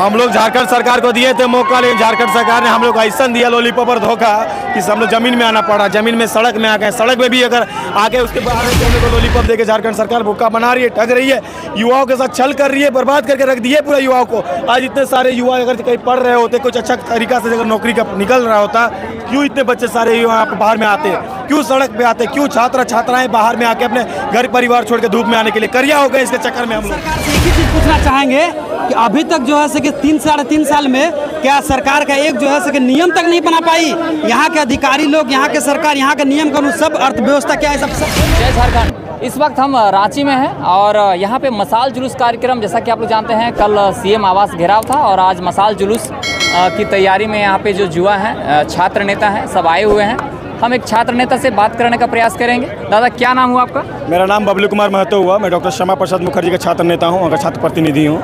हम लोग झारखंड सरकार को दिए थे मौका, लेकिन झारखंड सरकार ने हम लोग ऐसा दिया लॉलीपॉप और धोखा कि हम लोग जमीन में आना पड़ा। जमीन में सड़क में आ गए, सड़क में भी अगर आगे उसके बाद हम लोग को लॉलीपॉप देके झारखंड सरकार भूखा बना रही है, ठग रही है, युवाओं के साथ छल कर रही है, बर्बाद करके रख दिए पूरा युवाओं को। आज इतने सारे युवा अगर कहीं पढ़ रहे होते, कुछ अच्छा तरीका से अगर नौकरी का निकल रहा होता, क्यों इतने बच्चे सारे युवा बाहर में आते, क्यों सड़क पे आते, क्यों छात्राएं बाहर में आके अपने घर परिवार छोड़ के धूप में आने के लिए करिया हो गए। इसके चक्कर में हम लोग सरकार से एक ही चीज पूछना चाहेंगे कि अभी तक जो है कि 3-3.5 साल में क्या सरकार का एक जो है कि नियम तक नहीं बना पाई। यहाँ के अधिकारी लोग, यहाँ के सरकार, यहाँ के नियम कानून सब अर्थव्यवस्था क्या है सब। जय झारखंड। इस वक्त हम रांची में हैं और यहाँ पे मसाल जुलूस कार्यक्रम, जैसा कि आप लोग जानते हैं, कल सीएम आवास घेराव था और आज मसाल जुलूस की तैयारी में यहाँ पे जो युवा हैं, छात्र नेता हैं, सब आए हुए हैं। हम एक छात्र नेता से बात करने का प्रयास करेंगे। दादा, क्या नाम हुआ आपका? मेरा नाम बबलू कुमार महतो हुआ। मैं डॉक्टर श्यामा प्रसाद मुखर्जी का छात्र नेता हूँ और छात्र प्रतिनिधि हूँ।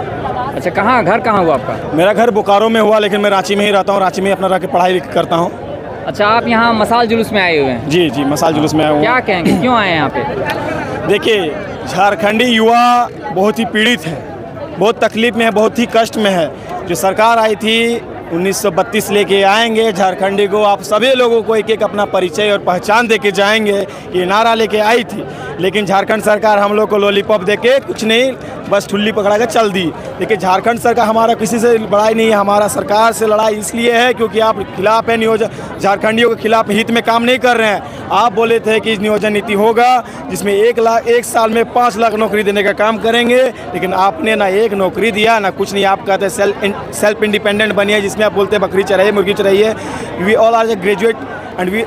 अच्छा, कहाँ घर कहाँ हुआ आपका? मेरा घर बोकारो में हुआ, लेकिन मैं रांची में ही रहता हूँ। रांची में अपना रह के पढ़ाई करता हूँ। अच्छा, आप यहाँ मसाल जुलूस में आए हुए हैं? जी जी, मसाल जुलूस में आया हूँ। क्या कहेंगे, क्यों आए हैं यहाँ पे? देखिए, झारखंडी युवा बहुत ही पीड़ित है, बहुत तकलीफ में है, बहुत ही कष्ट में है। जो सरकार आई थी 1932 लेके आएंगे झारखंडी को, आप सभी लोगों को एक एक अपना परिचय और पहचान देके जाएंगे, ये नारा लेके आई थी। लेकिन झारखंड सरकार हम लोग को लॉलीपॉप देके कुछ नहीं, बस ठुल्ली पकड़ा के चल दी। देखिए, झारखंड सरकार हमारा किसी से लड़ाई नहीं है, हमारा सरकार से लड़ाई इसलिए है क्योंकि आप खिलाफ है, नियोजन झारखंडियों के खिलाफ हित में काम नहीं कर रहे हैं। आप बोले थे कि नियोजन नीति होगा जिसमें 1 साल में 5 लाख नौकरी देने का काम करेंगे, लेकिन आपने ना एक नौकरी दिया ना कुछ नहीं। आप कहते सेल्फ इंडिपेंडेंट बनिए, जिसमें आप बोलते बकरी चराइए, मुर्गी चराइए। We all are a graduate and we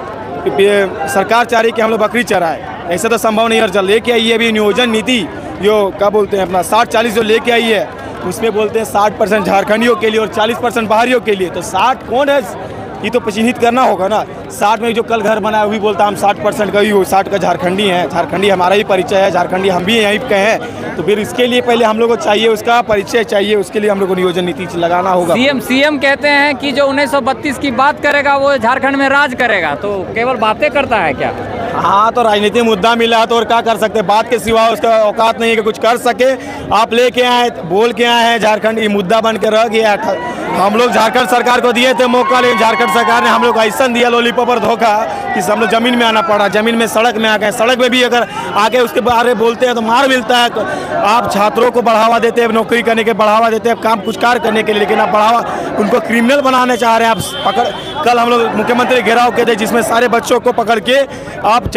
सरकार चाह रही कि हम लोग बकरी चराए, ऐसा तो संभव नहीं। और लेके आई है अभी नियोजन नीति, जो क्या बोलते हैं अपना 60-40 जो लेके आई है, उसमें बोलते हैं 60% झारखंडियों के लिए और 40% बाहरियों के लिए। तो 60 कौन है, ये तो चिन्हित करना होगा ना। 60 में जो कल घर बनाया वो भी बोलता हम 60% का ही हो, 60 का झारखंडी है। झारखंडी हमारा ही परिचय है, झारखंडी हम भी यहीं के हैं। तो फिर इसके लिए पहले हम लोग को चाहिए, उसका परिचय चाहिए, उसके लिए हम लोग को नियोजन नीति लगाना होगा। सीएम कहते हैं कि जो 1932 की बात करेगा वो झारखंड में राज करेगा, तो केवल बातें करता है क्या? हाँ, तो राजनीतिक मुद्दा मिला तो और क्या कर सकते, बात के सिवा उसका औकात नहीं है कि कुछ कर सके। आप लेके आए, बोल के आए हैं, झारखंड ये मुद्दा बन के रह गया। हम लोग झारखंड सरकार को दिए थे मौका, लेकिन झारखंड सरकार ने हम लोग ऐसा दिया लॉलीपॉप और धोखा कि हम लोग जमीन में आना पड़ा। जमीन में सड़क में आ गए, सड़क में भी अगर आगे उसके बारे बोलते हैं तो मार मिलता है। तो आप छात्रों को बढ़ावा देते हैं, नौकरी करने के बढ़ावा देते हैं, काम कुछ कार्य करने के लिए, लेकिन आप बढ़ावा उनको क्रिमिनल बनाने चाह रहे हैं। आप पकड़, कल हम लोग मुख्यमंत्री घेराव के थे जिसमें सारे बच्चों को पकड़ के आप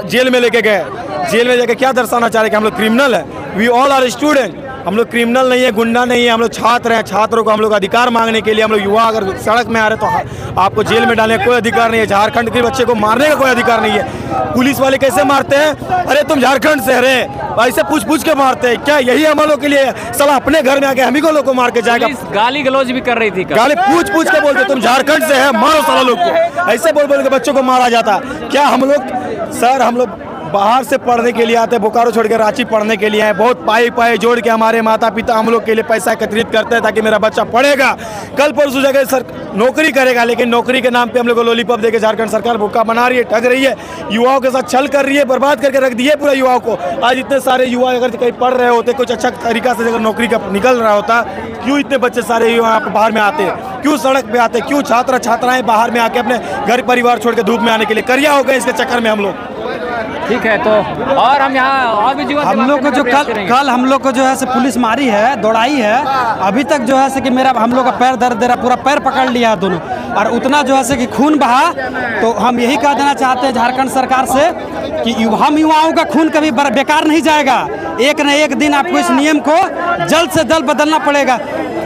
जेल में लेके गए। जेल में जाके क्या दर्शाना चाह रहे हैं कि हम लोग क्रिमिनल है? We all are student. हम लोग क्रिमिनल नहीं है, गुंडा नहीं है, हम लोग छात्र हैं। छात्रों को हम लोग अधिकार मांगने के लिए, हम लोग युवा अगर सड़क में आ रहे तो आपको जेल में डालने का कोई अधिकार नहीं है। झारखंड के बच्चे को मारने का कोई अधिकार नहीं है। पुलिस वाले कैसे मारते हैं? अरे तुम झारखंड से रहे, ऐसे पूछ के मारते हैं क्या? यही हम लोग के लिए साला अपने घर में आके हम ही को लोग को मार के जाएगा। गाली गलौज भी कर रही थी, गाली पूछ के बोलते तुम झारखंड से है, मारो साला लोग को। ऐसे बोल के बच्चों को मारा जाता। क्या हम लोग, सर हम लोग बाहर से पढ़ने के लिए आते हैं, बोकारो छोड़ के रांची पढ़ने के लिए आए। बहुत पाए जोड़ के हमारे माता पिता हम लोग के लिए पैसा एकत्रित करते हैं ताकि मेरा बच्चा पढ़ेगा, कल परसों जगह सर नौकरी करेगा। लेकिन नौकरी के नाम पे हम लोग को लॉलीपॉप देके झारखंड सरकार भूखा बना रही है, ठग रही है, युवाओं के साथ छल कर रही है, बर्बाद करके रख दिए पूरा युवाओं को। आज इतने सारे युवा अगर कहीं पढ़ रहे होते, कुछ अच्छा तरीका से अगर नौकरी का निकल रहा होता, क्यों इतने बच्चे सारे युवा बाहर में आते, क्यों सड़क पे आते, क्यों छात्राएं बाहर में आके अपने घर परिवार छोड़ के धूप में आने के लिए करिया हो गए। इसके चक्कर में हम लोग ठीक है। तो और हम यहाँ और भी युवा हम लोग को जो कल हम लोग को जो है से पुलिस मारी है, दौड़ाई है, अभी तक जो है से कि मेरा हम लोग का पैर दर्द दे रहा, पूरा पैर पकड़ लिया है दोनों, और उतना जो है से कि खून बहा। तो हम यही कह देना चाहते हैं झारखंड सरकार से कि हम युवाओं का खून कभी बेकार नहीं जाएगा। एक न एक दिन आपको इस नियम को जल्द से जल्द बदलना पड़ेगा।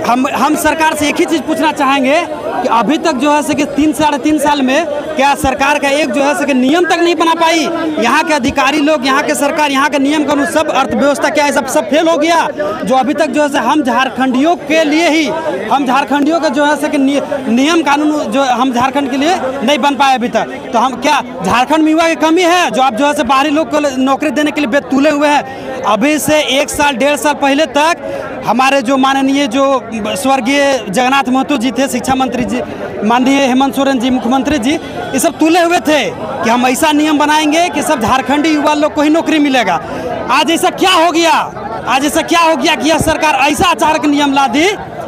हम सरकार से एक ही चीज़ पूछना चाहेंगे कि अभी तक जो है से कि 3-3.5 साल में क्या सरकार का एक जो है से कि नियम तक नहीं बना पाई। यहाँ के अधिकारी लोग, यहाँ के सरकार, यहाँ के नियम कानून सब अर्थव्यवस्था क्या है सब फेल हो गया। जो अभी तक जो है से हम झारखंडियों के लिए ही, हम झारखंडियों का जो है से कि नियम कानून जो हम झारखंड के लिए नहीं बन पाए अभी तक। तो हम क्या झारखंड में युवा की कमी है जो आप जो है से बाहरी लोग को नौकरी देने के लिए बेतुले हुए हैं? अभी से 1 साल 1.5 साल पहले तक हमारे जो माननीय जो स्वर्गीय जगन्नाथ महतो जी थे शिक्षा मंत्री जी, माननीय हेमंत सोरेन जी मुख्यमंत्री जी, ये सब तुले हुए थे कि हम ऐसा नियम बनाएंगे कि सब झारखंडी युवा लोग को ही नौकरी मिलेगा। आज ऐसा क्या हो गया? आज ऐसा क्या हो गया कि यह सरकार ऐसा अचानक नियम ला दी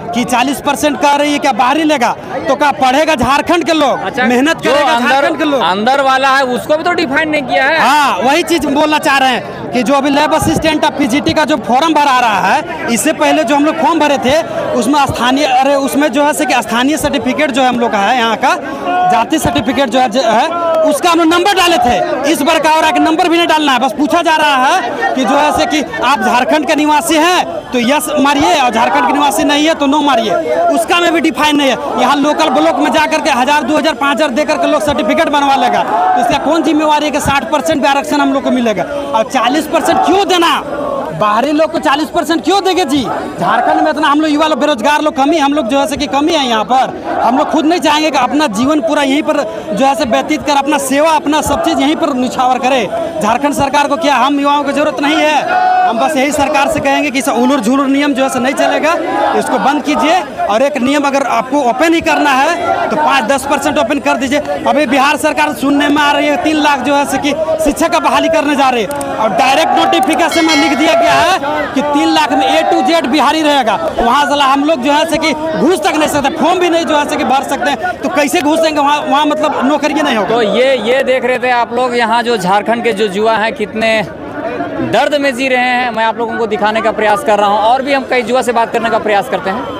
कि 40% कह रही है क्या बाहरी लेगा, तो क्या पढ़ेगा झारखंड के लोग, मेहनत करेगा झारखंड के लोग। अंदर वाला है उसको भी तो डिफाइन नहीं किया है। हाँ, वही चीज बोलना चाह रहे हैं कि जो अभी लैब असिस्टेंट ऑफ पीजीटी का जो फॉर्म भरा रहा है, इससे पहले जो हम लोग फॉर्म भरे थे उसमें उसमें जो है कि स्थानीय सर्टिफिकेट जो है हम लोग का है, यहाँ का जाति सर्टिफिकेट जो है उसका हम लोग नंबर डाले थे। इस बार का हो रहा है कि नंबर भी नहीं डालना है, बस पूछा जा रहा है कि जो है कि आप झारखंड के निवासी हैं तो यस मारिए और झारखंड के निवासी नहीं है तो नो मारिए, उसका में भी डिफाइन नहीं है। यहाँ लोकल ब्लॉक में जाकर के 1000, 2000, 5000 देकर के लोग सर्टिफिकेट बनवा लेगा, तो इसका कौन जिम्मेवारी है कि 60% भी आरक्षण हम लोग को मिलेगा। और 40% क्यों देना, बाहरी लोग को 40% क्यों देंगे जी? झारखंड में इतना हम लोग युवा लोग बेरोजगार लोग कमी, हम लोग जो है कि कमी है यहाँ पर। हम लोग खुद नहीं चाहेंगे कि अपना जीवन पूरा यहीं पर जो है व्यतीत कर, अपना सेवा अपना सब चीज़ यहीं पर निछावर करे। झारखंड सरकार को क्या हम युवाओं को जरूरत नहीं है? हम बस यही सरकार से कहेंगे कि उलूर झुलूर नियम जो है नहीं चलेगा, इसको बंद कीजिए। और एक नियम अगर आपको ओपन ही करना है तो 5-10% ओपन कर दीजिए। अभी बिहार सरकार सुनने में आ रही है 3 लाख जो है कि शिक्षक का बहाली करने जा रही है, और डायरेक्ट नोटिफिकेशन में लिख दिया गया है कि 3 लाख में A to Z बिहारी रहेगा। वहाँ साला हम लोग जो है कि घूस तक नहीं सकते, फॉर्म भी नहीं जो है कि भर सकते हैं, तो कैसे घुसेंगे वहाँ मतलब नौकरी नहीं होगा। तो ये देख रहे थे आप लोग यहाँ जो झारखंड के जो युवा हैं कितने दर्द में जी रहे हैं, मैं आप लोगों को दिखाने का प्रयास कर रहा हूँ। और भी हम कई युवा से बात करने का प्रयास करते हैं।